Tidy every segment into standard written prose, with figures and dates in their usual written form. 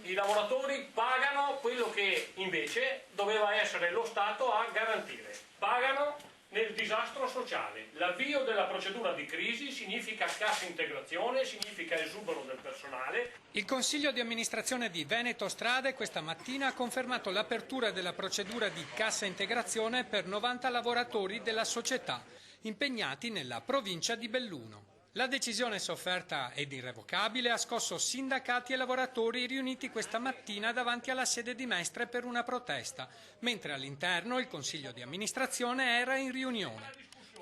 I lavoratori pagano quello che invece doveva essere lo Stato a garantire. Pagano nel disastro sociale. L'avvio della procedura di crisi significa cassa integrazione, significa esubero del personale. Il Consiglio di amministrazione di Veneto Strade questa mattina ha confermato l'apertura della procedura di cassa integrazione per 90 lavoratori della società impegnati nella provincia di Belluno. La decisione sofferta ed irrevocabile ha scosso sindacati e lavoratori riuniti questa mattina davanti alla sede di Mestre per una protesta, mentre all'interno il Consiglio di amministrazione era in riunione.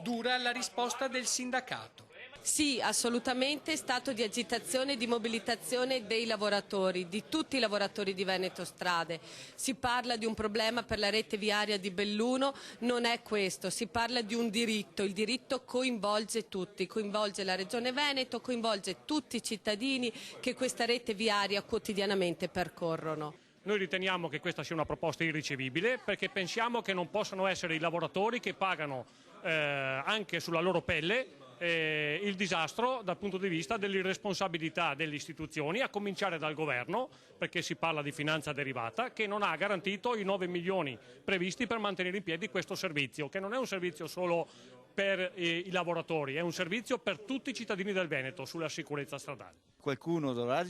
Dura la risposta del sindacato. Sì, assolutamente stato di agitazione e di mobilitazione dei lavoratori, di tutti i lavoratori di Veneto Strade. Si parla di un problema per la rete viaria di Belluno, non è questo, si parla di un diritto, il diritto coinvolge tutti, coinvolge la Regione Veneto, coinvolge tutti i cittadini che questa rete viaria quotidianamente percorrono. Noi riteniamo che questa sia una proposta irricevibile perché pensiamo che non possano essere i lavoratori che pagano anche sulla loro pelle il disastro dal punto di vista dell'irresponsabilità delle istituzioni, a cominciare dal governo, perché si parla di finanza derivata, che non ha garantito i 9 milioni previsti per mantenere in piedi questo servizio, che non è un servizio solo per i lavoratori, è un servizio per tutti i cittadini del Veneto sulla sicurezza stradale. Qualcuno dovrà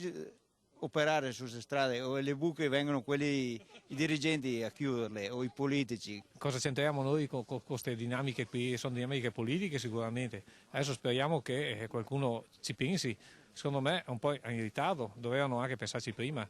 operare sulle strade o le buche vengono quelli, i dirigenti a chiuderle o i politici. Cosa c'entriamo noi con queste dinamiche qui? Sono dinamiche politiche sicuramente. Adesso speriamo che qualcuno ci pensi. Secondo me è un po' in ritardo, dovevano anche pensarci prima.